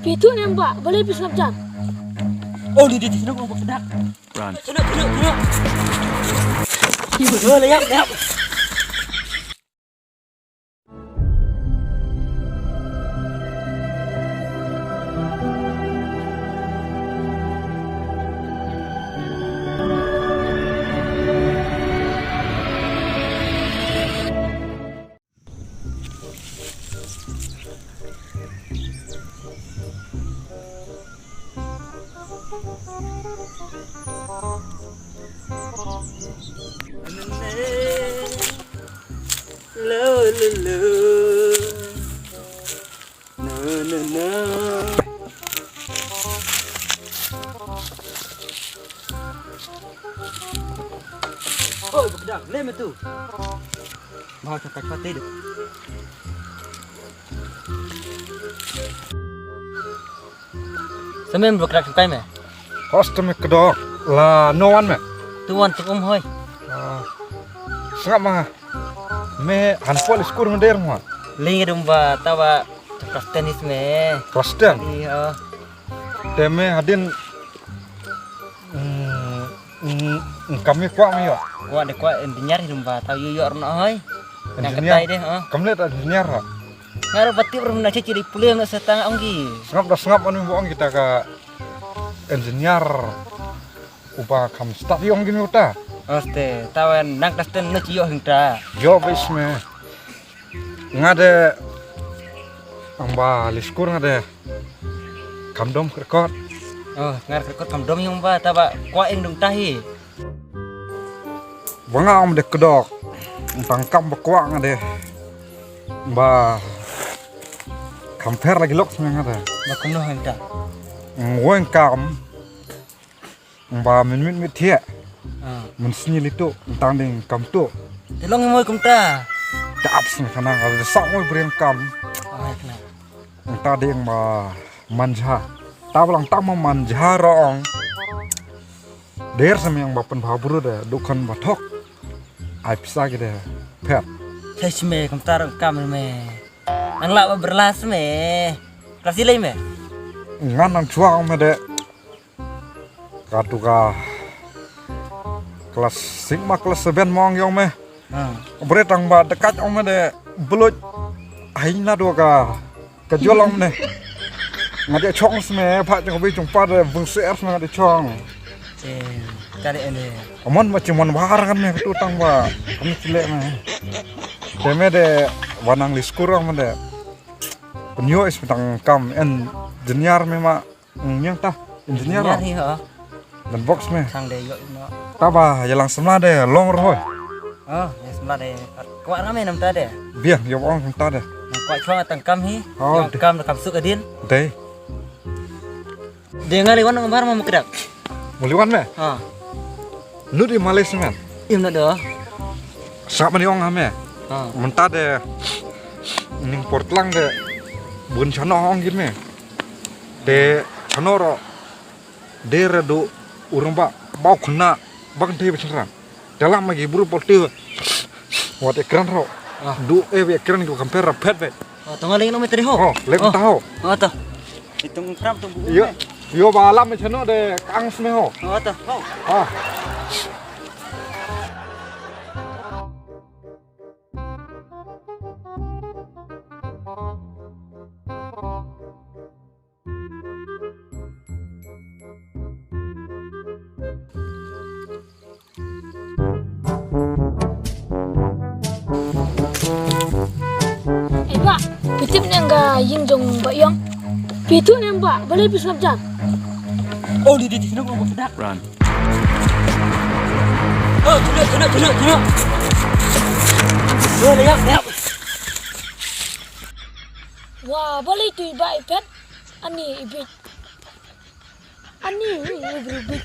Pitu nembak, boleh pisah jam. Oh, di sini gua kedak. Run. Sudah. Iya, lihat. Oh, bekedang, lem itu. Mau cakap pati deh. Sampai bekedang sampai me. Custom kedok lah no one me. Tuan tuk hoi. Sengap mah. Me handphone skur mendir mah. Lingi domba tawa cakap tenis me. Kristen. Iya. Teme hadin kami kuat me yo. Gua ada kuat engineer domba tahu yo orno hoi. Yang Engineer? ketai deh, Kamu lihat engineer lah. Ngaruh pati pernah ciri pulia nggak setengah onggi. Sengap anu bohong kita ke engineer. Upa kam start yong gini uta. Oste, tawan nang Kristen no ciyo hingta. Yo bis me. Ngade amba liskur ngade kamdom rekod. Oh, ngar rekod kam dom yung ba tawa kuat eng dong tahi. Banga om de kedok. Tangkap bakwak ngade. Ba kamper lagi lok semua ngade. Bakun no hingta. Ngoeng kam. Ba min tie. Ah, Mun sini itu tentang ding kam tu. telong moy kumta. Daap sini kana ngade sak moy bring kam. Oh, kena. Entah ding ma manja. Tawalang tama manja roong. Der sama yang bapen baburu deh, dukan batok. Ai pisah gitu pet. Saya me kumta rong kam me. Ang lak berlas me. Kasih lagi me. Ngan nang cuang me deh. Katuka kelas sigma kelas 7 mong yong me. Ah, Beretang ba dekat om me deh. Belut aina dua ka. Kejolong me. Ngade chong sme pak jeng bi jumpa deh bungsu ers ngade chong. kali ini. Amon macam mon bahar kan me tu tang ba. Kami cilek me. Deme de wanang liskurang me de. Penyo is tang kam en engineer me ma nyang ta engineer Nyari ho. dan box me. Sang de yo no. Taba yalang semla de long roy. Oh, ya sebelah de. Kuat rame nam ta de. Biar yo ong ta de. Nang kuat chuang tang kam hi. Oh, Yang kam kam suk adin. De. Dia ngali wan ngambar mau kedak. Muliwan me. Ha. Nu di Malaysia men. Im nak dah. Sak mani ong ame. Ha. Menta de ning portlang de bun chano ong gin me. De chano ro de redu urang ba bau khuna bang de bechara. Dalam magi buru porti. Wat ekran ro. Du ekran ko compare pet ve. Oh, tunggal no metri ho. Oh, lek tahu. Oh, toh. Hitung pram tu buku. Yo yo balam me chano de kang sme ho. Oh, toh. Oh. Ah. Pak, pitip nengga ying jong mbak yong. Pitu nembak, boleh pisah jam. Oh, di sini gua kedak. Run. Oh, tuna. Oh, lihat. Wah, boleh tu iba ipet. Ani ibit. Ani ibit.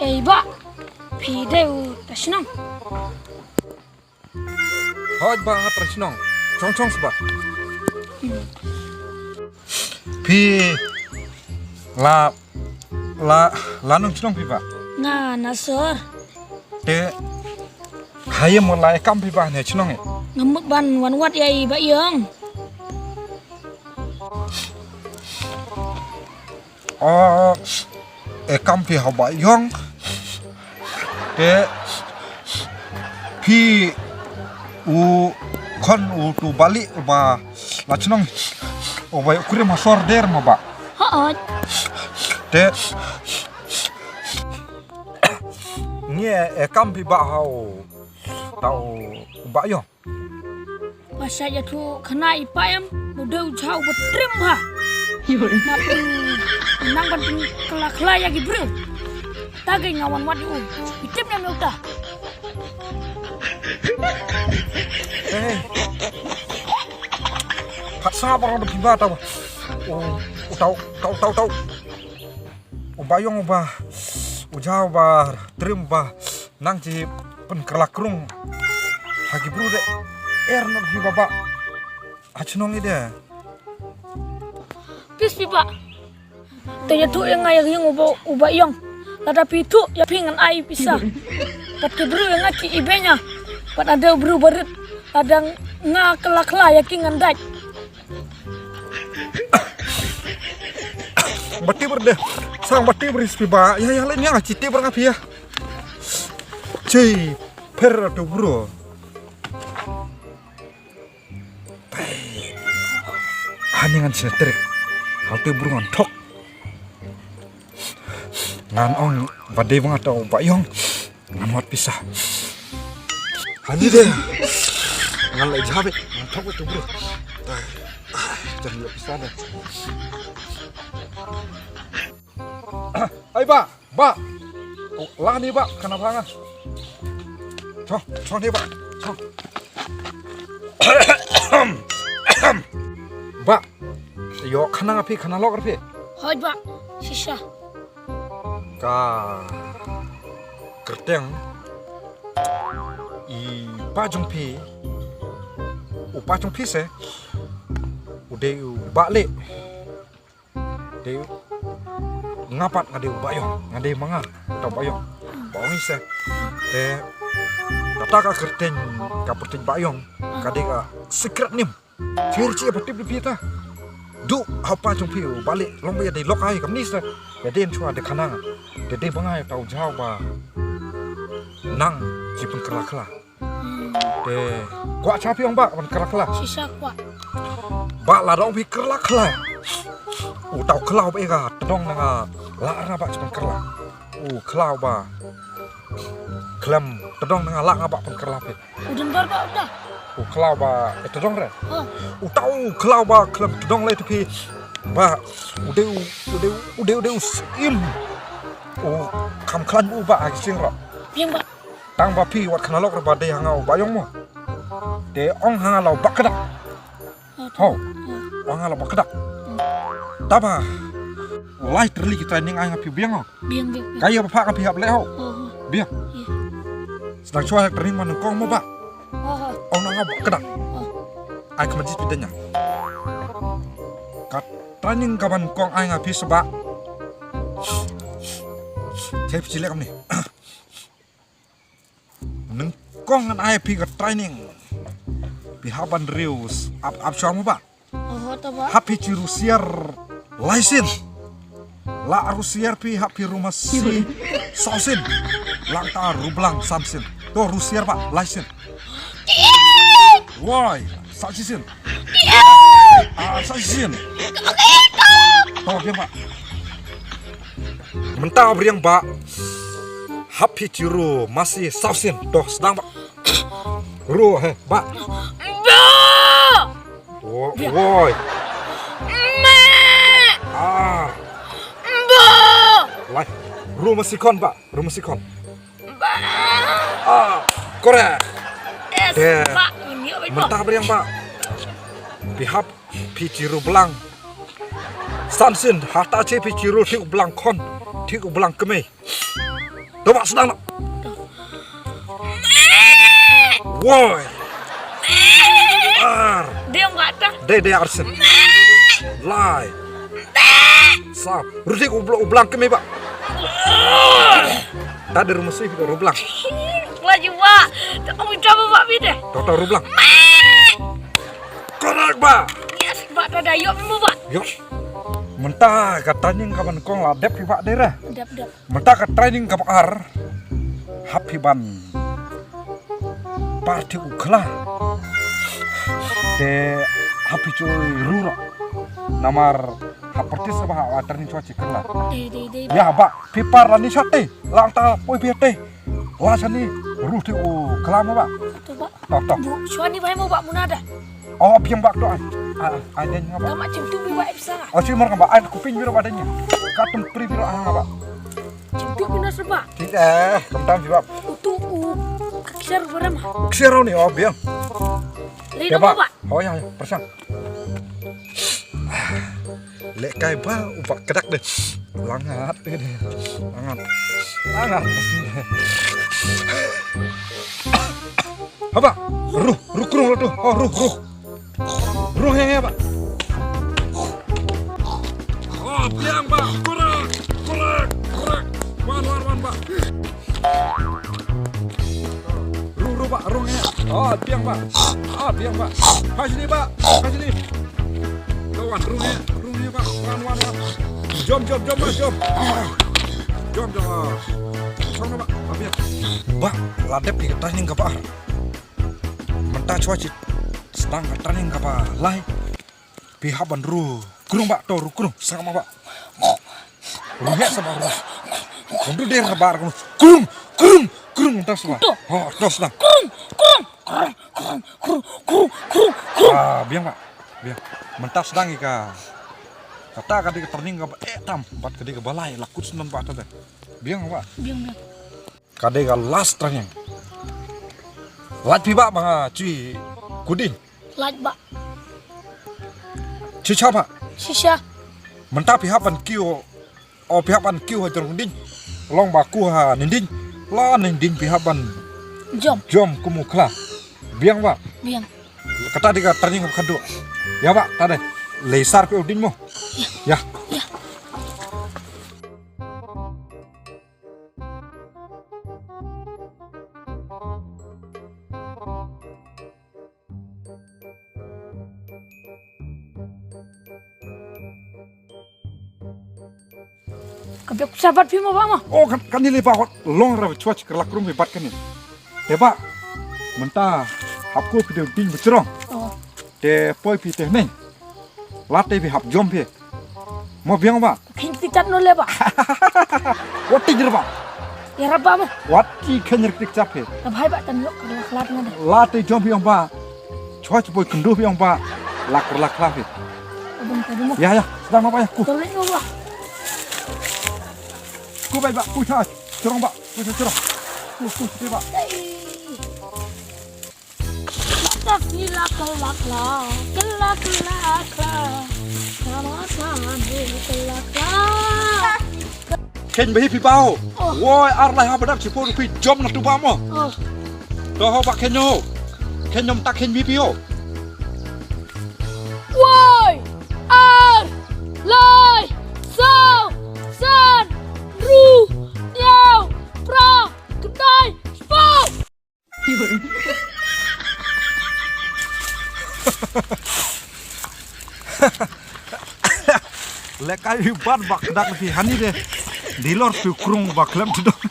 Iba, pideu tasnang. Hoj ba nga trasnong. Chong chong sba. Pi la nung chnong pi ba. Nah, nasor. Te hayam mulai kam pi ba ne chnong e. Ngamuk ban wan wat yai ba yang. Oh, kam pi ha ba yong. Te pi u kon u tu balik ba la chnong. O ba kurim masor der ma ba. Ha. Te nye kam pi ba hau tau ba yong. Pasal jatuh kena ipayam, mudah jauh bertrim ha. Nang ban kelak-kelak ya gibru. Tagay ngawan wat yu. Itip na uta. Pat sabar ada piba tau. Tahu. Bayong ba. Ujau ba trim ba nang ji pen kerlakrung. Hagi bru de nok piba ba. Achnong ide. Pis piba. Tanya tu yang ayah yang uba yang. Lada pitu ya pingan ai pisah. Pat kebru yang ngaci ibenya. Pat ada bru barit. Ada kelak-kelak ya kingan daj. Bati berde sang bati beris piba ya lainnya ngaci te berngapi ya. Cei per tu bro. Haningan setrik. Hal tu bro ngantok. Ngan ong badai bang atau bayong ngan wat pisah. Hani deh. Ngan lai jabe ngantok itu bro. Jangan lupa pisah deh. Ay ba. Oh, lah ni ba kenapa ngan? Cong ni ba. Cong. Ba. Yo kana ngapi kana lok ngapi? Hoi ba. Sisa. Ka kerteng i pajong pi se ude balik de ngapat ngade bayong ngade manga tau bayong bawang se de tata ka kerteng ka perteng bayong kade ka secret nim cerci apa tip pita du apa jong pi balik long ba de lok ai kam ni se de den chua de kanang de bangai tau jauh ba nang jipun kelak-kelak de gua capi ong ba ban kelak-kelak Sisa kuat. ba la dong pi kelak-kelak tau kelau ba ga tedong nang la ra ba jipun kelak kelau ba klem tedong nang la ba pun kelak pe Udah bar ba udah. kelau ba tedong re Oh. tau kelau ba klem tedong le tu pi ba udah im kam klan bu ba sing ro Yang ba. tang ba pi wat kana lok ba de hangau bayong mo de ong hanga lau bakada ho ong hanga lau bakada taba lai terli kita ning ai ngapi biang ho Biang. kaya ba pa ngapi hap le ho Oh. biang sedang cuai tering man kong mo ba Oh. ong hanga bakada ai kemajis bidanya kat training kaban kong ai ngapi seba Cep cilek ni. Neng kong an ai pi ka training. Pi haban rius up sham ba. Oh, taba. Happy ci rusier license. La rusier pi happy rumah si sausin. Lang ta rublang samsin. To rusier ba license. Why? Sausin. Sausin. To biang ba. Mentau beriang ba happy ciru masih sausin doh sedang ba ru ba woi lai ru masih kon ba ru masih kon korek deh mentau beriang ba pihak ciru belang sansin harta ce ciru tik belang kon tik belang kemei Coba sedang nak. Woi. Dia enggak ada. Dede arsen. Lai. Sa, rudik ublang kami pak. Tadi rumah sih kita rublang. Lagi Pak. Kamu coba Pak Bide. Toto rublang. Korak pak. Yes, Pak tada yuk memang Pak. Yuk. Mentah ke training kapan kong ladep hi pak daerah. Dap. Mentah ke training kapan ar. Hapiban. Parti uklah. De hapi cuy ruro. Namar haperti sebah waterni cuaci kerla. Deh. Ya pak, pipar lani sate. Lang ta poi biate. Lasani ruti u kelama pak. Tuh Pak. Tok. Bu, suani Pak mau Pak munada. Oh, piang bak doa. Ada ngapa? Tak macam tu Pak bisa. Oh, si mar ngapa? Ada kuping biru badannya. Katum pri biru ngapa? Macam tu benar Pak. Tidak, kentam sih pak. Utu kakisar berapa? Ksero nih, oh biang. Lihat apa Pak? Oh ya, persang. Lek kai ba, ubak kedak deh. Langat deh. Langat. Apa? Ruh kurung tuh. Oh, ruh. Ruh ya, Pak. Oh, biang, Pak. Kurang. Wan, Pak. Ruh, Pak. Ruhnya. Oh, biang, Pak. Kasih nih, Pak. Kawan, ruhnya, Pak. Wan. Jom, Mas, jom. Jom. Sana, Pak. Biang. Pak, ladep di training ke Pak. Mentah cuaci sedang training apa lai pihak bandru kurung pak to kurung sama pak ruhnya sama ruh kundu dia kabar kurung entah semua oh terus lah kurung biang pak biang mentah sedang ika kata kadi training apa tam empat kadi ke balai lakut senam pak tadi biang pak Biang. kadi ke last training lat pi pak bang cuy kudin Lihat Pak. Cica pak Sisa. mentah pihak pan kio pihak pan kio hajar kudin long baku ha ninding la ninding pihak pan Jom. kumu kela biang pak Biang. kata dika training kado ya pak tadi lesar pe udin mo ya Kabek sahabat Bima Pak mah. oh kan ini pak long rawe cuaca kerlak rum hebat kan ini ya pak mentah hapku video udin bercerong Oh. de poi pi teh neng late pi hap jom pe mau biang pak Kin ticat nole Pak. wati jer pak Ya Rabba mah. wati kenyer tik cape Abhai Pak tan lok kelak nade. late jom biang pak cuaca poi kendu biang pak lak lah pe Abang tadi mah. ya sedang apa ya ku Tolong Pak. ku baik pak ku cah cerong pak ku cerong ku pak Tak gila kelak. Sama-sama kelak. ken behi pi pao woi ar lai ha badak si po pi jom na tu ba mo Oh. to ho pak kenyo kenyom tak ken bi pio Woi, ar, lai, sao, san, ru, nhau, pra, kedai, spau. lekai hibat bak dak pi hani de dilor pi krung bak lem tu dong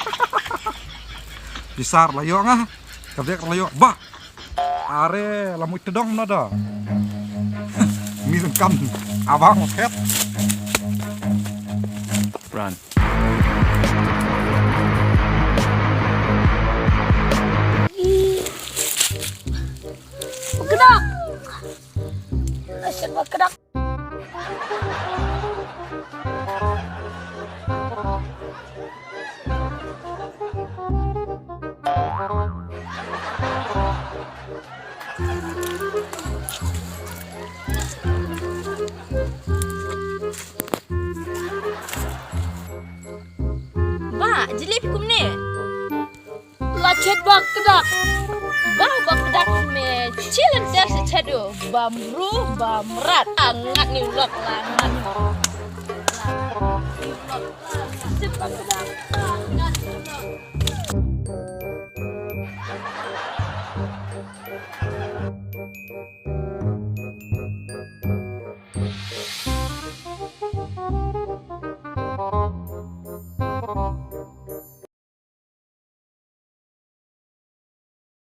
besar layo ngah kadek layo ba are lamu tu dong nada mirun kam abang ket Run. Kedak. Asyik kedak. Ba, jelebi kum ni. Lacet bak kedak. Ba kedak me cilen ter secedo. Bamru bamrat angat ni ulak langan. bang